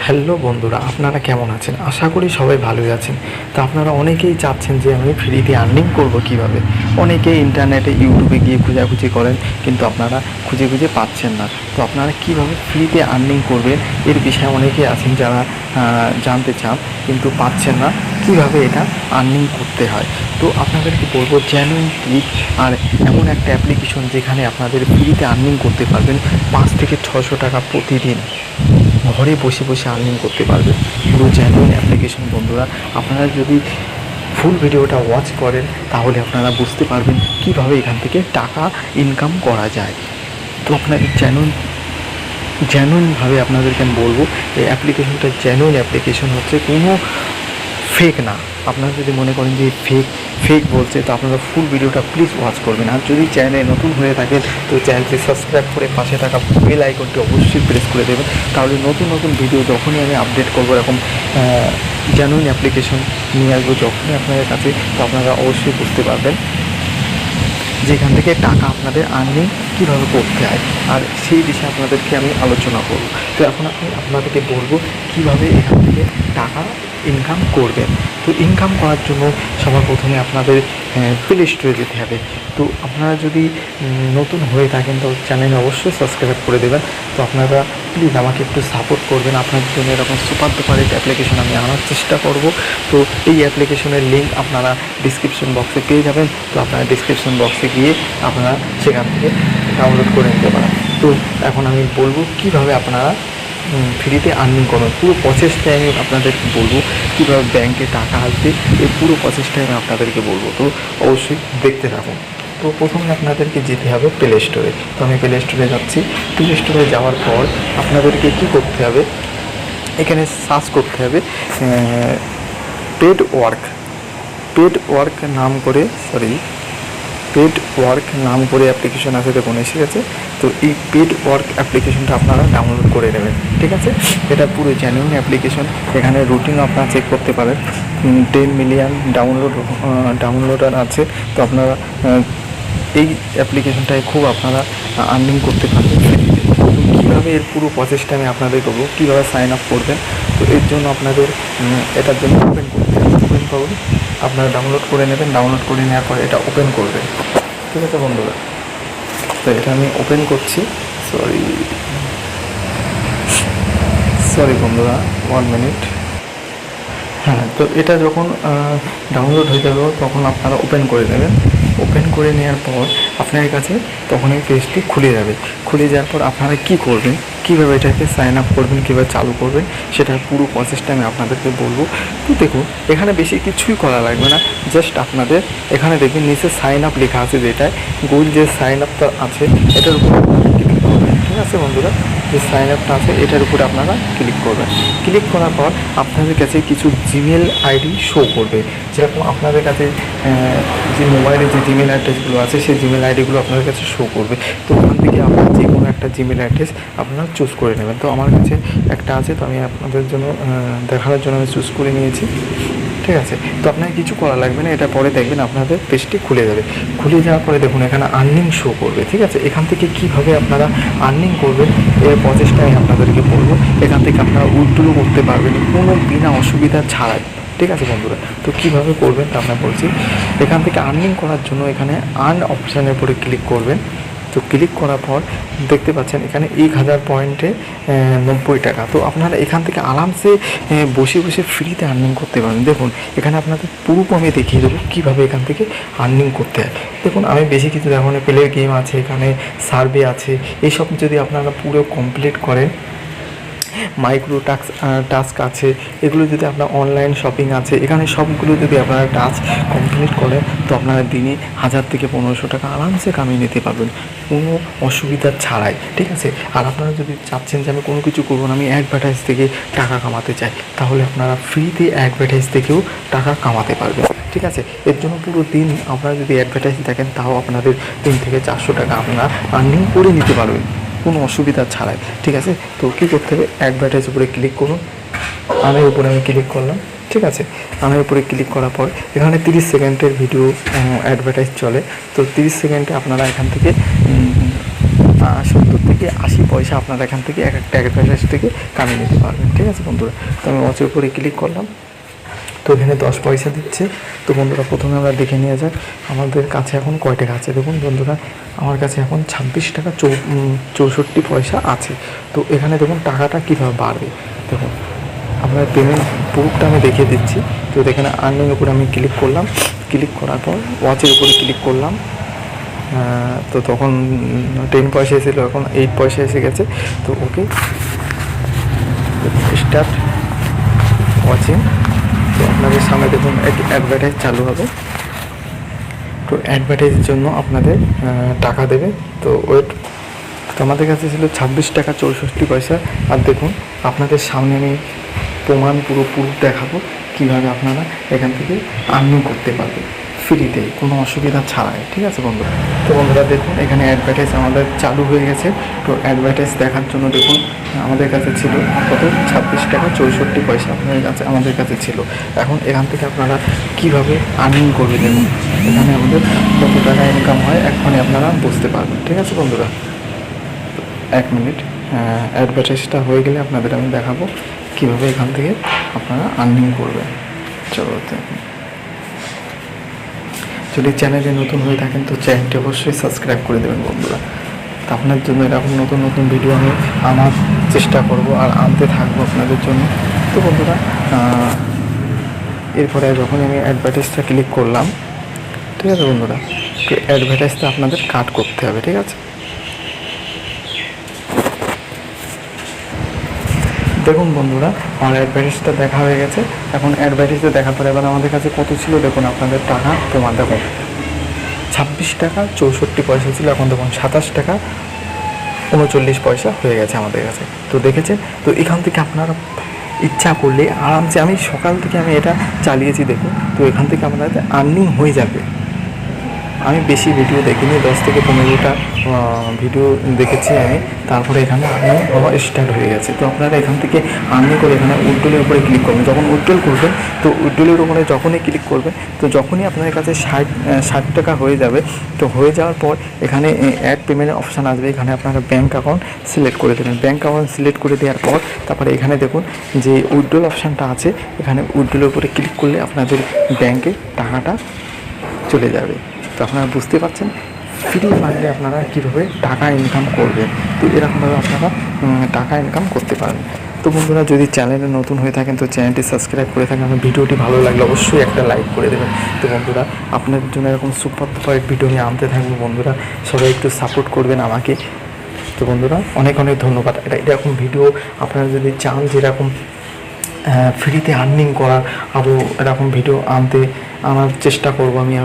Hello বন্ধুরা, আপনারা কেমন আছেন? আশা করি সবাই ভালোই আছেন। তো আপনারা অনেকেই চাচ্ছেন যে আমি ফ্রিতে আর্নিং করব কিভাবে। অনেকেই ইন্টারনেটে ইউটিউবে গিয়ে খোঁজাখুঁজি করেন, কিন্তু আপনারা খুঁজে খুঁজে পাচ্ছেন না। তো আপনারা কিভাবে ফ্রিতে আর্নিং করবেন এর বিষয়ে অনেকেই আছেন যারা জানতে চান, কিন্তু পাচ্ছেন না কিভাবে এটা আর্নিং করতে হয়। তো আপনাদেরকে বলবো জেনুইন ট্রিক আর এমন একটা অ্যাপ্লিকেশন যেখানে আপনাদের ফ্রিতে আর্নিং করতে পারবেন 5 থেকে 600 টাকা প্রতিদিন ঘরে বসে বসে আর্নিং করতে পারবেন। পুরো জেনুইন অ্যাপ্লিকেশন বন্ধুরা। আপনারা যদি ফুল ভিডিওটা ওয়াচ করেন তাহলে আপনারা বুঝতে পারবেন কিভাবে এখান থেকে টাকা ইনকাম করা যায়। তো আপনাদের জেনুইনভাবে আপনাদেরকে আমি বলবো এই অ্যাপ্লিকেশনটা জেনুইন অ্যাপ্লিকেশন হচ্ছে, কোনো ফেক না। আপনারা যদি মনে করেন যে ফেক বলছে, তো আপনারা ফুল ভিডিওটা প্লিজ ওয়াচ করবেন। আর যদি চ্যানেলে নতুন হয়ে থাকেন তো চ্যানেলটি সাবস্ক্রাইব করে পাশে থাকা বেল আইকনটি অবশ্যই প্রেস করে দেবেন, তাহলে নতুন নতুন ভিডিও যখনই আমি আপডেট করবো এরকম জেনুইন অ্যাপ্লিকেশন নিয়ে আসবো যখনই আপনাদের কাছে, তো আপনারা অবশ্যই বুঝতে পারবেন যেখান থেকে টাকা আপনাদের আর্নিং কীভাবে করতে হয়, আর সেই বিষয়ে আপনাদেরকে আমি আলোচনা করব। তো এখন আমি আপনাদেরকে বলবো কীভাবে এখান থেকে টাকা ইনকাম করবেন। তো ইনকাম করার জন্য সবার প্রথমে আপনাদের প্লে স্টোরে যেতে হবে। তো আপনারা যদি নতুন হয়ে থাকেন তো চ্যানেলে অবশ্যই সাবস্ক্রাইব করে দেবেন। তো আপনারা প্লিজ আমাকে একটু সাপোর্ট করবেন। আপনাদের জন্য এরকম সুপার ডুপার একটা অ্যাপ্লিকেশন আমি আনার চেষ্টা করব। তো এই অ্যাপ্লিকেশনের লিঙ্ক আপনারা ডিসক্রিপশন বক্সে পেয়ে যাবেন। তো আপনারা ডিসক্রিপশন বক্সে গিয়ে আপনারা সেখান থেকে ডাউনলোড করে নিতে পারেন। তো এখন আমি বলবো কিভাবে আপনারা ফ্রিতে আর্নিং করবেন। পুরো প্রসেসটা আমি আপনাদেরকে বলবো কীভাবে ব্যাংকে টাকা আসবে, এই পুরো প্রসেসটা আমি আপনাদেরকে বলবো। তো অবশ্যই দেখতে থাকুন। তো প্রথমে আপনাদেরকে যেতে হবে প্লে স্টোরে। তো আমি প্লে স্টোরে যাচ্ছি। প্লে স্টোরে যাওয়ার পর আপনাদেরকে কী করতে হবে, এখানে সার্চ করতে হবে পেড ওয়ার্ক নাম করে অ্যাপ্লিকেশন আছে, দেখুন এসে গেছে। তো এই পেড ওয়ার্ক অ্যাপ্লিকেশনটা আপনারা ডাউনলোড করে নেবেন, ঠিক আছে। এটা পুরো জেনুইন অ্যাপ্লিকেশন। এখানে রুটিন আপনারা চেক করতে পারেন। 10 মিলিয়ন ডাউনলোডার আছে। তো আপনারা এই অ্যাপ্লিকেশনটায় খুব আপনারা আর্নিং করতে পারবেন ফ্রিতে। তো কীভাবে এর পুরো প্রসেসটা আমি আপনাদের বলবো, কীভাবে সাইন আপ করবেন। তো এর জন্য আপনাদের এটার জন্য ওপেন করতে হবে। ওপেন করুন, আপনারা ডাউনলোড করে নেবেন। ডাউনলোড করে নেওয়ার পর এটা ওপেন করবেন, ঠিক আছে বন্ধুরা। তো এটা আমি ওপেন করছি। সরি বন্ধুরা, 1 মিনিট। হ্যাঁ, তো এটা যখন ডাউনলোড হয়ে যাবে তখন আপনারা ওপেন করে নেবেন। ওপেন করে নেওয়ার পর আপনার কাছে তখন এই পেজটি খুলে যাবে। খুলে যাওয়ার পর আপনারা কী করবেন, কীভাবে এটাকে সাইন আপ করবেন, কীভাবে চালু করবেন, সেটার পুরো প্রসেসটা আমি আপনাদেরকে বলবো। তো দেখুন এখানে বেশি কিছুই করা লাগবে না। জাস্ট আপনাদের এখানে দেখবেন নিচে সাইন আপ লেখা আছে, যেটায় গোল যে সাইন আপটা আছে এটার উপর ক্লিক করবেন, ঠিক আছে বন্ধুরা। যে সাইন আপটা আছে এটার উপরে আপনারা ক্লিক করবেন। ক্লিক করার পর আপনাদের কাছে কিছু জিমেল আইডি শো করবে। যেরকম আপনাদের কাছে যে মোবাইলে যে জিমেল অ্যাড্রেসগুলো আছে সেই জিমেল আইডিগুলো আপনাদের কাছে শো করবে। তো ওখান থেকে আপনার যে কোনো একটা জিমেল অ্যাড্রেস আপনারা চুজ করে নেবেন। তো আমার কাছে একটা আছে, তো আমি আপনাদের জন্য দেখানোর জন্য আমি চুজ করে নিয়েছি, ঠিক আছে। তো আপনাকে কিছু করা লাগবে না, এটা পরে দেখবেন আপনাদের পেজটি খুলে যাবে। খুলে যাওয়ার পরে দেখুন এখানে আর্নিং শো করবে, ঠিক আছে। এখান থেকে কীভাবে আপনারা আর্নিং করবেন এর প্রসেসটা আমি আপনাদেরকে বলবো। এখান থেকে আপনারা উইথড্র করতে পারবেন কোনো বিনা অসুবিধা ছাড়াই, ঠিক আছে বন্ধুরা। তো কীভাবে করবেন তা আমরা বলছি। এখান থেকে আর্নিং করার জন্য এখানে আর্ন অপশানের উপরে ক্লিক করবেন। তো ক্লিক করার পর দেখতে পাচ্ছেন এখানে 1000 পয়েন্টে 90 টাকা। তো আপনারা এখান থেকে আরামসে বসে বসে ফ্রিতে আর্নিং করতে পারেন। দেখুন এখানে আপনাদের পুরো আমি দেখিয়ে দেবো কীভাবে এখান থেকে আর্নিং করতে হয়। দেখুন আমি বেশি কিছু এখানে প্লে গেম আছে, এখানে সার্ভে আছে, এইসব যদি আপনারা পুরো কমপ্লিট করেন, মাইক্রো টাস্ক আছে, এগুলো যদি আপনার অনলাইন শপিং আছে, এখানে সবগুলো যদি আপনারা টাস্ক কমপ্লিট করেন তো আপনারা দিনে 1000 থেকে 1500 টাকা আরামসে কামিয়ে নিতে পারবেন কোনো অসুবিধা ছাড়াই, ঠিক আছে। আর আপনারা যদি চাচ্ছেন যে আমি কোনো কিছু করবো না, আমি অ্যাডভার্টাইজ থেকে টাকা কামাতে চাই, তাহলে আপনারা ফ্রিতে অ্যাডভার্টাইজ থেকেও টাকা কামাতে পারবেন, ঠিক আছে। এর জন্য পুরো দিন আপনারা যদি অ্যাডভার্টাইজ দেখেন তাও আপনাদের 3 থেকে 400 টাকা আপনারা আর্নিং করে নিতে পারবেন কোনো অসুবিধা ছাড়াই, ঠিক আছে। তো কী করতে হবে, অ্যাডভার্টাইজ উপরে ক্লিক করুন। আমের উপরে আমি ক্লিক করলাম, ঠিক আছে। আমের উপরে ক্লিক করার পর এখানে 30 সেকেন্ডের ভিডিও অ্যাডভার্টাইজ চলে। তো 30 সেকেন্ডে আপনারা এখান থেকে 70 থেকে 80 পয়সা আপনারা এখান থেকে এক একটা অ্যাডভার্টাইজ থেকে কামিয়ে নিতে পারবেন। ঠিক আছে বন্ধুরা, তো আমি ওয়াচের উপরে ক্লিক করলাম, তো এখানে 10 পয়সা দিচ্ছে। তো বন্ধুরা প্রথমে আমরা দেখে নিয়ে যাক আমাদের কাছে এখন কয় টাকা আছে। দেখুন বন্ধুরা, আমার কাছে এখন 26 টাকা 64 পয়সা আছে। তো এখানে দেখুন টাকাটা কীভাবে বাড়বে, দেখুন আপনার পেমেন্ট প্রুফটা আমি দেখিয়ে দিচ্ছি। তো এখানে আর্নিংয়ের উপরে আমি ক্লিক করলাম, ক্লিক করার পর ওয়াচের উপরে ক্লিক করলাম। তো তখন 10 পয়সা এসেছিলো, এখন 8 পয়সা এসে গেছে। তো ওকে স্টার্ট ওয়াচিং। তো আপনাদের সামনে দেখুন অ্যাডভার্টাইজ চালু হবে। তো অ্যাডভার্টাইজের জন্য আপনাদের টাকা দেবে। তো ওয়েট, তো আমাদের কাছে ছিল 26 টাকা 64 পয়সা। আর দেখুন আপনাদের সামনে আমি প্রমাণ পুরো দেখাবো কীভাবে আপনারা এখান থেকে আর্নিং করতে পারবেন ফ্রিতে, কোনো অসুবিধা ছাড়াই। ঠিক আছে বন্ধুরা, তো বন্ধুরা দেখুন এখানে অ্যাডভার্টাইজ আমাদের চালু হয়ে গেছে। তো অ্যাডভার্টাইজ দেখার জন্য দেখুন আমাদের কাছে ছিল কত, 26 টাকা 64 পয়সা আমাদের কাছে ছিল। এখন এখান থেকে আপনারা কীভাবে আর্নিং করবেন, দেখুন এখানে আমাদের কত টাকা ইনকাম হয় এখনই আপনারা বুঝতে পারবেন। ঠিক আছে বন্ধুরা, 1 মিনিট, অ্যাডভার্টাইজটা হয়ে গেলে আপনাদের আমি দেখাবো কীভাবে এখান থেকে আপনারা আর্নিং করবেন। চলো, যদি চ্যানেলে নতুন হয়ে থাকেন তো চ্যানেলটি অবশ্যই সাবস্ক্রাইব করে দেবেন বন্ধুরা। তো আপনার জন্য এরকম নতুন নতুন ভিডিও আমি আনার চেষ্টা করব আর আনতে থাকবো আপনাদের জন্য। তো বন্ধুরা এরপরে যখন আমি অ্যাডভার্টাইজটা ক্লিক করলাম, ঠিক আছে বন্ধুরা, তো অ্যাডভার্টাইজটা আপনাদের কাট করতে হবে। ঠিক আছে, দেখুন বন্ধুরা আমার অ্যাডভার্টাইজটা দেখা হয়ে গেছে। এখন অ্যাডভার্টাইজটা দেখার পরে এবার আমাদের কাছে কত ছিল দেখুন আপনাদের টাকা প্রমাণ। দেখুন 26 টাকা 64 পয়সা ছিল, এখন দেখুন 27 টাকা 39 পয়সা হয়ে গেছে আমাদের কাছে। তো দেখেছেন, তো এখান থেকে আপনারা ইচ্ছা করলে আরামসে, আমি সকাল থেকে আমি এটা চালিয়েছি দেখুন, তো এখান থেকে আপনাদের আর্নিং হয়ে যাবে। আমি বেশি ভিডিও দেখিনি, 10 থেকে 15টা ভিডিও দেখেছি আমি, তারপরে এখানে আর্নিং হওয়া স্টার্ট হয়ে গেছে। তো আপনারা এখান থেকে আর্নিং করে এখানে উইথড্রলের উপরে ক্লিক করবেন। যখন উইথড্রল করবেন তো উইথড্রলের উপরে যখনই ক্লিক করবেন, তো যখনই আপনাদের কাছে 60 টাকা হয়ে যাবে, তো হয়ে যাওয়ার পর এখানে অ্যাড পেমেন্টের অপশান আসবে। এখানে আপনারা ব্যাঙ্ক অ্যাকাউন্ট সিলেক্ট করে দেবেন। ব্যাঙ্ক অ্যাকাউন্ট সিলেক্ট করে দেওয়ার পর তারপরে এখানে দেখুন যে উইথড্রল অপশানটা আছে, এখানে উইথড্রলের উপরে ক্লিক করলে আপনাদের ব্যাঙ্কে টাকাটা চলে যাবে। তো আপনারা বুঝতে পারছেন ফ্রি ফান্ডে আপনারা কীভাবে টাকা ইনকাম করবেন। তো এরকমভাবে আপনারা টাকা ইনকাম করতে পারেন। তো বন্ধুরা যদি চ্যানেলে নতুন হয়ে থাকেন তো চ্যানেলটি সাবস্ক্রাইব করে থাকেন। আমার ভিডিওটি ভালো লাগলে অবশ্যই একটা লাইক করে দেবেন। তো বন্ধুরা আপনাদের জন্য এরকম সুপার ভিডিও আমি আনতে থাকবো বন্ধুরা, সবাই একটু সাপোর্ট করবেন আমাকে। তো বন্ধুরা অনেক অনেক ধন্যবাদ। এরকম ভিডিও আপনারা যদি চান যেরকম ফ্রিতে আর্নিং করার, আরও এরকম ভিডিও আনার চেষ্টা করবো আমি।